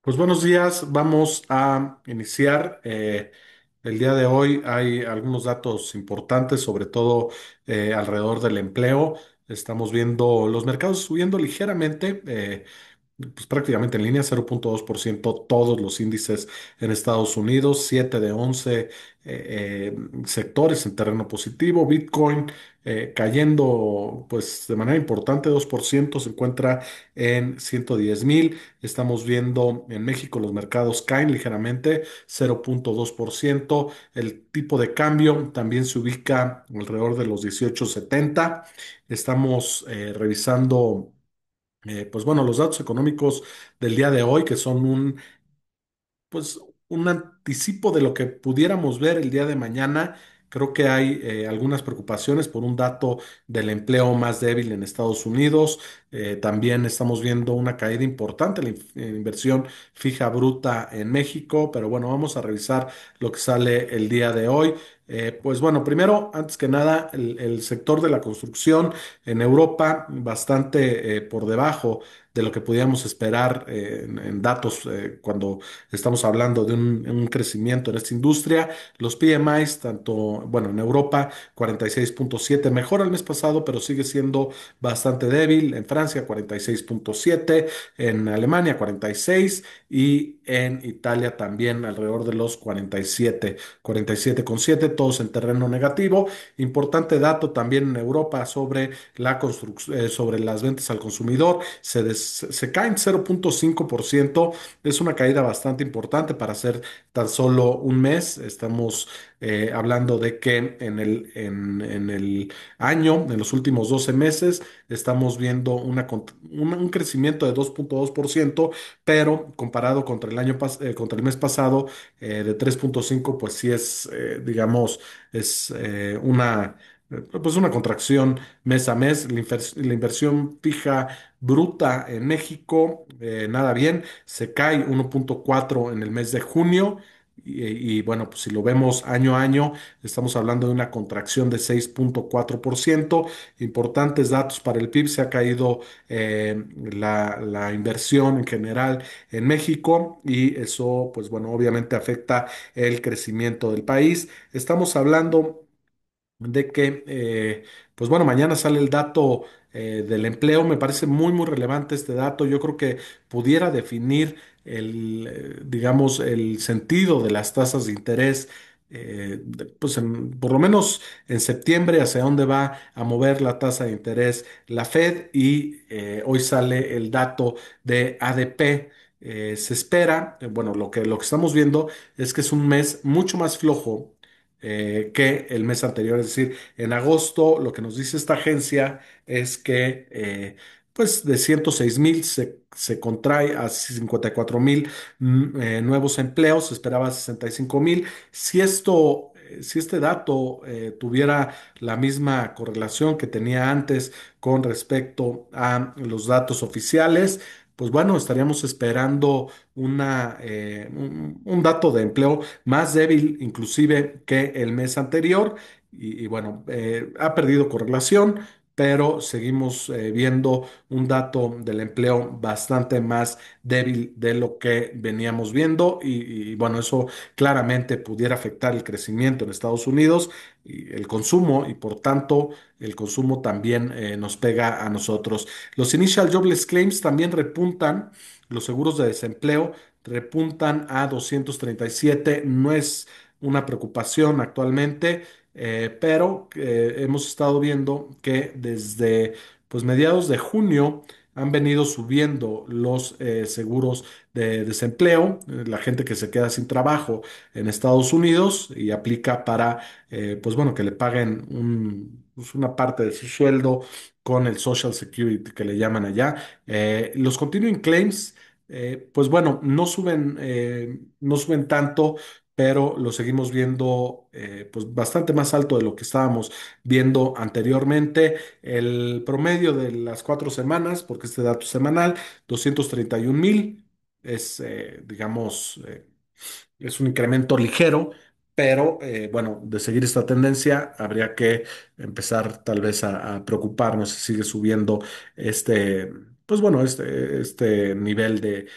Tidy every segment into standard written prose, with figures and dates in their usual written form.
Pues buenos días, vamos a iniciar. El día de hoy hay algunos datos importantes, sobre todo alrededor del empleo. Estamos viendo los mercados subiendo ligeramente, pues prácticamente en línea, 0,2% todos los índices en Estados Unidos, 7 de 11 sectores en terreno positivo. Bitcoin cayendo pues de manera importante, 2%, se encuentra en 110,000. Estamos viendo en México los mercados caen ligeramente, 0,2%. El tipo de cambio también se ubica alrededor de los 18,70. Estamos revisando, pues bueno, los datos económicos del día de hoy, que son pues un anticipo de lo que pudiéramos ver el día de mañana. Creo que hay algunas preocupaciones por un dato del empleo más débil en Estados Unidos. También estamos viendo una caída importante en la inversión fija bruta en México. Pero bueno, vamos a revisar lo que sale el día de hoy. Pues bueno, primero, antes que nada, el sector de la construcción en Europa bastante por debajo de lo que podíamos esperar en datos cuando estamos hablando de un crecimiento en esta industria. Los PMIs, tanto, bueno, en Europa, 46,7, mejor el mes pasado, pero sigue siendo bastante débil. En Francia, 46,7, en Alemania, 46 y en Italia también alrededor de los 47, 47,7, todos en terreno negativo. Importante dato también en Europa sobre la construcción, sobre las ventas al consumidor, se caen 0,5%. Es una caída bastante importante para ser tan solo un mes. Estamos hablando de que en el año, en los últimos 12 meses, estamos viendo un crecimiento de 2,2%, pero comparado contra contra el mes pasado de 3,5, pues sí es, digamos, es pues una contracción mes a mes. La inversión fija bruta en México, nada bien, se cae 1,4 en el mes de junio. Bueno, pues si lo vemos año a año, estamos hablando de una contracción de 6,4%. Importantes datos para el PIB: se ha caído la inversión en general en México, y eso, pues bueno, obviamente afecta el crecimiento del país. Estamos hablando de que, pues bueno, mañana sale el dato del empleo. Me parece muy, muy relevante este dato. Yo creo que pudiera definir digamos, el sentido de las tasas de interés, pues por lo menos en septiembre, hacia dónde va a mover la tasa de interés la Fed. Y hoy sale el dato de ADP. Se espera, bueno, lo que estamos viendo es que es un mes mucho más flojo que el mes anterior. Es decir, en agosto lo que nos dice esta agencia es que pues de 106,000 se contrae a 54,000 nuevos empleos. Se esperaba 65,000. Si este dato tuviera la misma correlación que tenía antes con respecto a los datos oficiales, pues bueno, estaríamos esperando un dato de empleo más débil inclusive que el mes anterior. Y bueno, ha perdido correlación, pero seguimos viendo un dato del empleo bastante más débil de lo que veníamos viendo. Y bueno, eso claramente pudiera afectar el crecimiento en Estados Unidos y el consumo, y por tanto el consumo también nos pega a nosotros. Los Initial Jobless Claims también repuntan. Los seguros de desempleo repuntan a 237. No es una preocupación actualmente, pero hemos estado viendo que desde pues mediados de junio han venido subiendo los seguros de desempleo. La gente que se queda sin trabajo en Estados Unidos y aplica para, pues bueno, que le paguen pues una parte de su sueldo con el Social Security que le llaman allá. Los continuing claims, pues bueno, no suben tanto, pero lo seguimos viendo pues bastante más alto de lo que estábamos viendo anteriormente. El promedio de las 4 semanas, porque este dato es semanal, 231,000, es, digamos, es un incremento ligero. Pero bueno, de seguir esta tendencia, habría que empezar tal vez a preocuparnos si sigue subiendo este, pues bueno, este nivel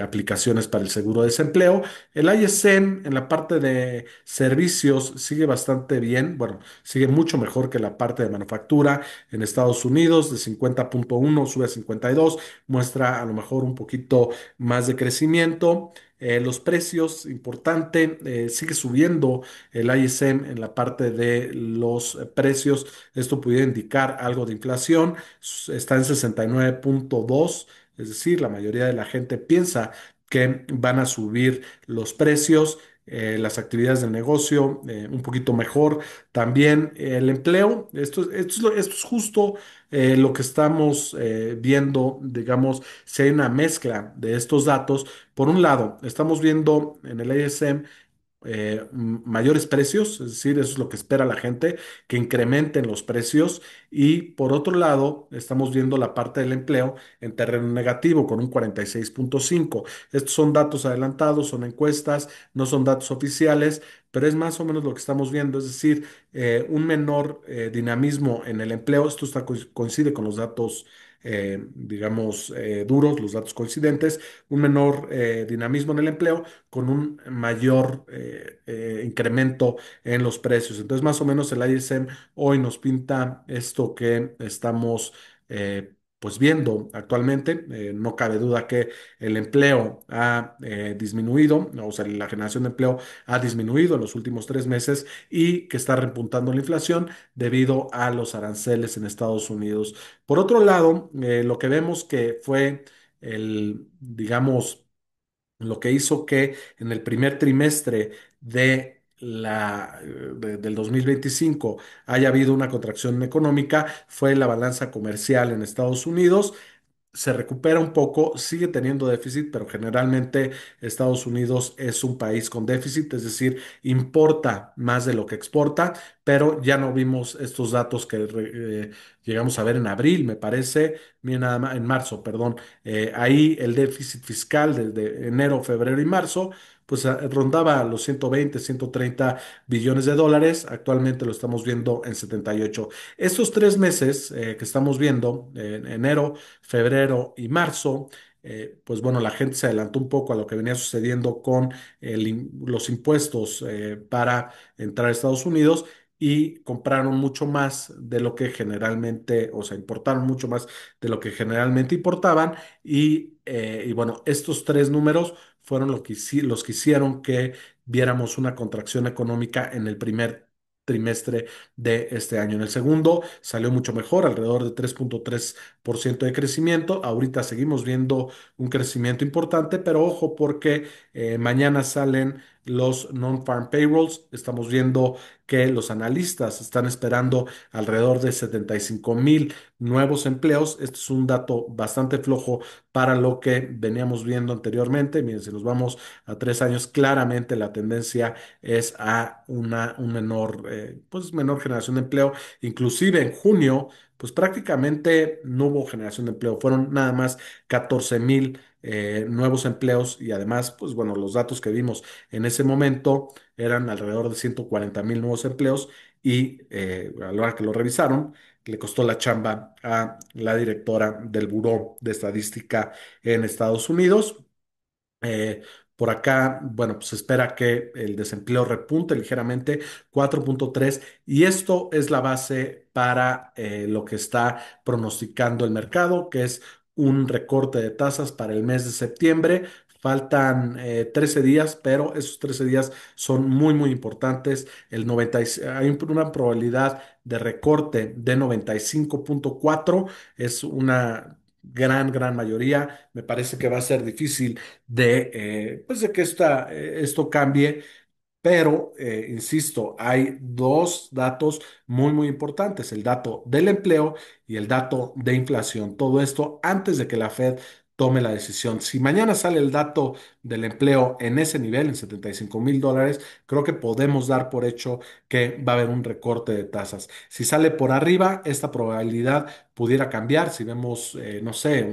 aplicaciones para el seguro de desempleo. El ISM en la parte de servicios sigue bastante bien, bueno, sigue mucho mejor que la parte de manufactura en Estados Unidos, de 50,1 sube a 52, muestra a lo mejor un poquito más de crecimiento. Los precios, importante, sigue subiendo el ISM en la parte de los precios. Esto pudiera indicar algo de inflación. Está en 69,2, es decir, la mayoría de la gente piensa que van a subir los precios. Las actividades del negocio un poquito mejor. También el empleo, esto es justo lo que estamos viendo, digamos, si hay una mezcla de estos datos. Por un lado, estamos viendo en el ISM mayores precios, es decir, eso es lo que espera la gente, que incrementen los precios. Y por otro lado, estamos viendo la parte del empleo en terreno negativo con un 46,5. Estos son datos adelantados, son encuestas, no son datos oficiales, pero es más o menos lo que estamos viendo, es decir, un menor dinamismo en el empleo. Esto coincide con los datos. Digamos, duros, los datos coincidentes, un menor dinamismo en el empleo con un mayor incremento en los precios. Entonces, más o menos el ISM hoy nos pinta esto que estamos pues viendo actualmente. No cabe duda que el empleo ha disminuido, o sea, la generación de empleo ha disminuido en los últimos 3 meses y que está repuntando la inflación debido a los aranceles en Estados Unidos. Por otro lado, lo que vemos que fue digamos, lo que hizo que en el primer trimestre del 2025 haya habido una contracción económica fue la balanza comercial en Estados Unidos. Se recupera un poco, sigue teniendo déficit, pero generalmente Estados Unidos es un país con déficit, es decir, importa más de lo que exporta, pero ya no vimos estos datos que llegamos a ver en abril, me parece, mira nada más, en marzo, perdón. Ahí el déficit fiscal desde enero, febrero y marzo, pues rondaba los 120, 130 billones de dólares, actualmente lo estamos viendo en 78. Estos 3 meses que estamos viendo, en enero, febrero y marzo, pues bueno, la gente se adelantó un poco a lo que venía sucediendo con los impuestos para entrar a Estados Unidos y compraron mucho más de lo que generalmente, o sea, importaron mucho más de lo que generalmente importaban y bueno, estos tres números fueron los que hicieron que viéramos una contracción económica en el primer trimestre de este año. En el segundo salió mucho mejor, alrededor de 3,3% de crecimiento. Ahorita seguimos viendo un crecimiento importante, pero ojo porque mañana salen los non-farm payrolls. Estamos viendo que los analistas están esperando alrededor de 75,000 nuevos empleos. Este es un dato bastante flojo para lo que veníamos viendo anteriormente. Miren, si nos vamos a 3 años, claramente la tendencia es a un menor generación de empleo. Inclusive en junio, pues prácticamente no hubo generación de empleo, fueron nada más 14,000 nuevos empleos y además, pues bueno, los datos que vimos en ese momento eran alrededor de 140,000 nuevos empleos y a la hora que lo revisaron, le costó la chamba a la directora del Buró de Estadística en Estados Unidos. Eh, por acá, bueno, pues se espera que el desempleo repunte ligeramente, 4,3, y esto es la base para lo que está pronosticando el mercado, que es un recorte de tasas para el mes de septiembre. Faltan 13 días, pero esos 13 días son muy, muy importantes. Hay una probabilidad de recorte de 95,4, es una gran mayoría. Me parece que va a ser difícil pues de que esto cambie, pero, insisto, hay dos datos muy importantes, el dato del empleo y el dato de inflación. Todo esto antes de que la Fed tome la decisión. Si mañana sale el dato del empleo en ese nivel, en 75,000 dólares, creo que podemos dar por hecho que va a haber un recorte de tasas. Si sale por arriba, esta probabilidad pudiera cambiar. Si vemos, no sé,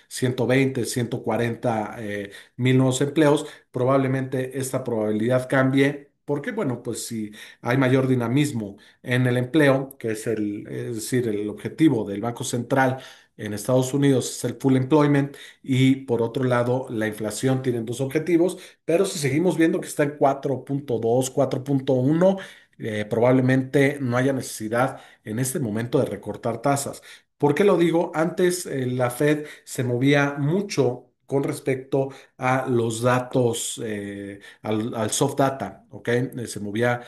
120, 140 mil nuevos empleos, probablemente esta probabilidad cambie. Porque, bueno, pues si hay mayor dinamismo en el empleo, que es decir, el objetivo del Banco Central en Estados Unidos es el full employment y por otro lado la inflación tienen dos objetivos, pero si seguimos viendo que está en 4.2, 4.1, probablemente no haya necesidad en este momento de recortar tasas. ¿Por qué lo digo? Antes la Fed se movía mucho con respecto a los datos, al soft data, ¿ok? Se movía,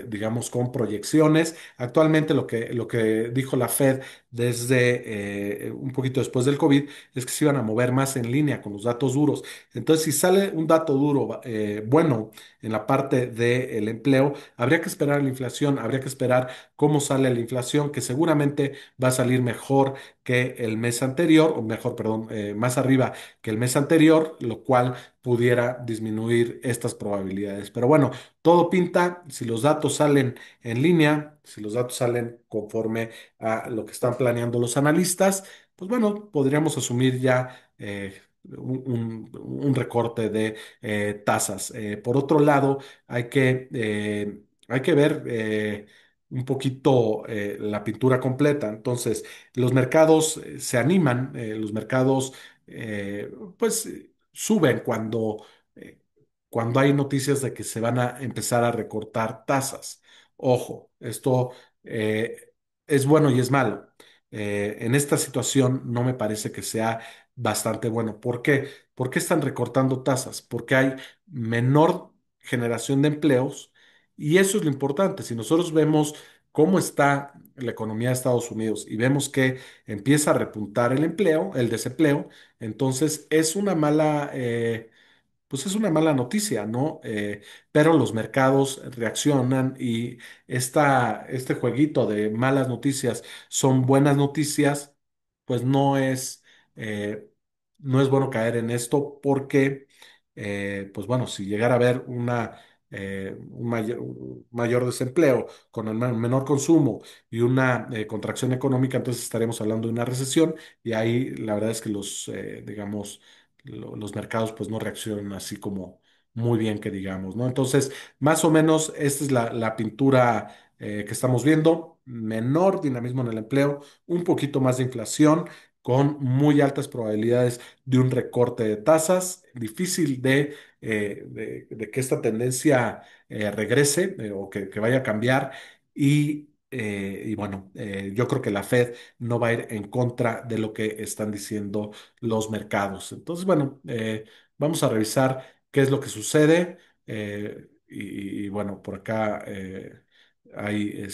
digamos, con proyecciones. Actualmente lo que dijo la Fed desde un poquito después del COVID es que se iban a mover más en línea con los datos duros. Entonces, si sale un dato duro bueno en la parte del empleo, habría que esperar la inflación, habría que esperar cómo sale la inflación, que seguramente va a salir mejor que el mes anterior, o mejor, perdón, más arriba que el mes anterior, lo cual pudiera disminuir estas probabilidades. Pero bueno, todo pinta, si los datos salen en línea, si los datos salen conforme a lo que están planeando los analistas, pues bueno, podríamos asumir ya un recorte de tasas. Por otro lado, hay que ver un poquito la pintura completa. Entonces, los mercados se animan, los mercados pues suben eh, cuando hay noticias de que se van a empezar a recortar tasas. Ojo, esto es bueno y es malo. En esta situación no me parece que sea bastante bueno. ¿Por qué? ¿Por qué están recortando tasas? Porque hay menor generación de empleos y eso es lo importante. Si nosotros vemos cómo está la economía de Estados Unidos y vemos que empieza a repuntar el empleo, el desempleo, entonces es una mala, pues es una mala noticia, ¿no? Pero los mercados reaccionan y este jueguito de malas noticias son buenas noticias, pues eh, no es bueno caer en esto porque, pues bueno, si llegara a haber un mayor desempleo con el menor consumo y una contracción económica, entonces estaremos hablando de una recesión y ahí la verdad es que digamos, los mercados pues no reaccionan así como muy bien que digamos, ¿no? Entonces, más o menos esta es la pintura que estamos viendo, menor dinamismo en el empleo, un poquito más de inflación, con muy altas probabilidades de un recorte de tasas, difícil de que esta tendencia regrese o que vaya a cambiar y bueno, yo creo que la Fed no va a ir en contra de lo que están diciendo los mercados. Entonces, bueno, vamos a revisar qué es lo que sucede. Y bueno, por acá hay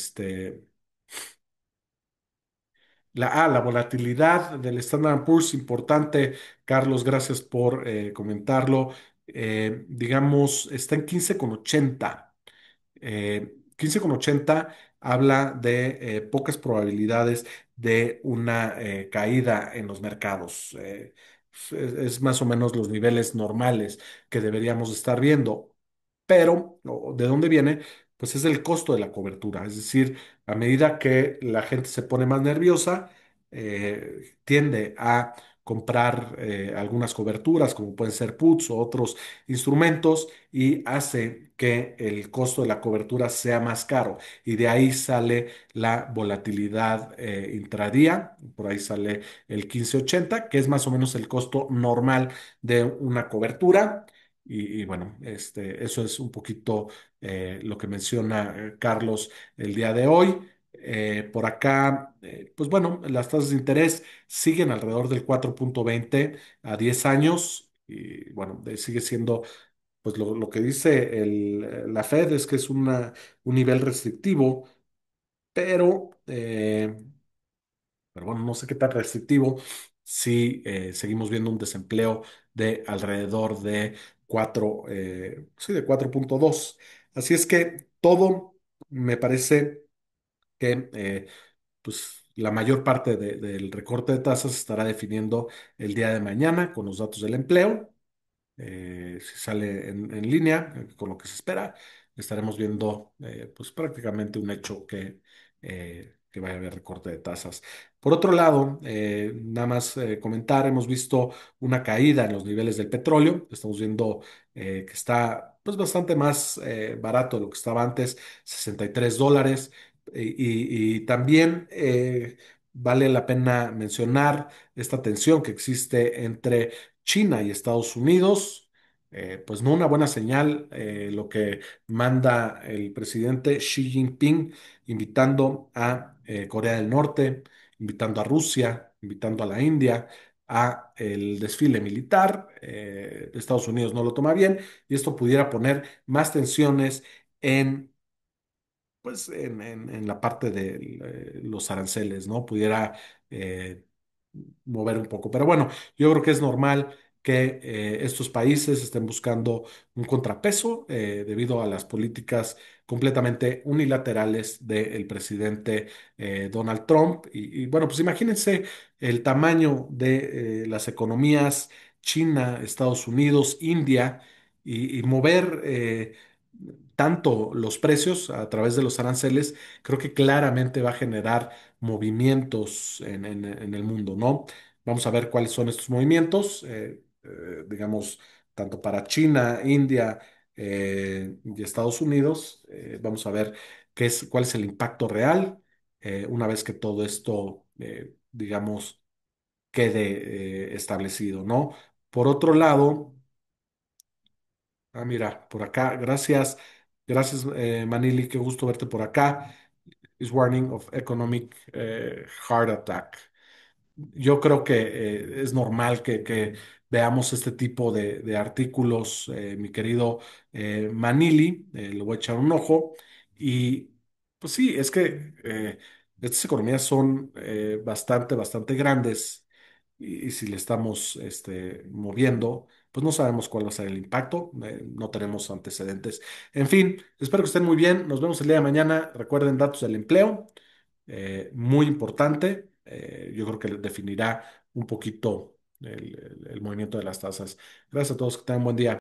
la volatilidad del Standard Poor's, importante. Carlos, gracias por comentarlo. Digamos, está en 15,80. 15,80 habla de pocas probabilidades de una caída en los mercados. Es más o menos los niveles normales que deberíamos estar viendo. Pero, ¿de dónde viene? Pues es el costo de la cobertura. Es decir, a medida que la gente se pone más nerviosa, tiende a comprar algunas coberturas, como pueden ser puts o otros instrumentos, y hace que el costo de la cobertura sea más caro. Y de ahí sale la volatilidad intradía, por ahí sale el 15,80, que es más o menos el costo normal de una cobertura. Y bueno, eso es un poquito lo que menciona Carlos el día de hoy. Por acá, pues bueno, las tasas de interés siguen alrededor del 4.20 a 10 años y bueno, sigue siendo, pues lo que dice la Fed es que es un nivel restrictivo, pero pero bueno, no sé qué tan restrictivo si seguimos viendo un desempleo de alrededor de 4, sí, de 4.2. Así es que todo me parece que pues, la mayor parte del recorte de tasas se estará definiendo el día de mañana con los datos del empleo. Si sale en línea con lo que se espera, estaremos viendo pues prácticamente un hecho que vaya a haber recorte de tasas. Por otro lado, nada más comentar, hemos visto una caída en los niveles del petróleo, estamos viendo que está pues bastante más barato de lo que estaba antes, $63. Y también vale la pena mencionar esta tensión que existe entre China y Estados Unidos. Pues no una buena señal lo que manda el presidente Xi Jinping invitando a Corea del Norte, invitando a Rusia, invitando a la India a el desfile militar. Estados Unidos no lo toma bien y esto pudiera poner más tensiones en pues en la parte de los aranceles, ¿no? Pudiera eh, mover un poco. Pero bueno, yo creo que es normal que estos países estén buscando un contrapeso debido a las políticas completamente unilaterales del presidente Donald Trump. Bueno, pues imagínense el tamaño de las economías China, Estados Unidos, India y mover tanto los precios a través de los aranceles, creo que claramente va a generar movimientos en el mundo, ¿no? Vamos a ver cuáles son estos movimientos, digamos, tanto para China, India y Estados Unidos. Vamos a ver cuál es el impacto real una vez que todo esto, digamos, quede establecido, ¿no? Por otro lado, mira, por acá, gracias, gracias Manili, qué gusto verte por acá. Is warning of economic heart attack. Yo creo que es normal que veamos este tipo de artículos, mi querido Manili, le voy a echar un ojo. Y pues sí, es que estas economías son bastante grandes y si le estamos moviendo, pues no sabemos cuál va a ser el impacto, no tenemos antecedentes. En fin, espero que estén muy bien, nos vemos el día de mañana. Recuerden datos del empleo muy importante. Yo creo que definirá un poquito el movimiento de las tasas. Gracias a todos, que tengan buen día.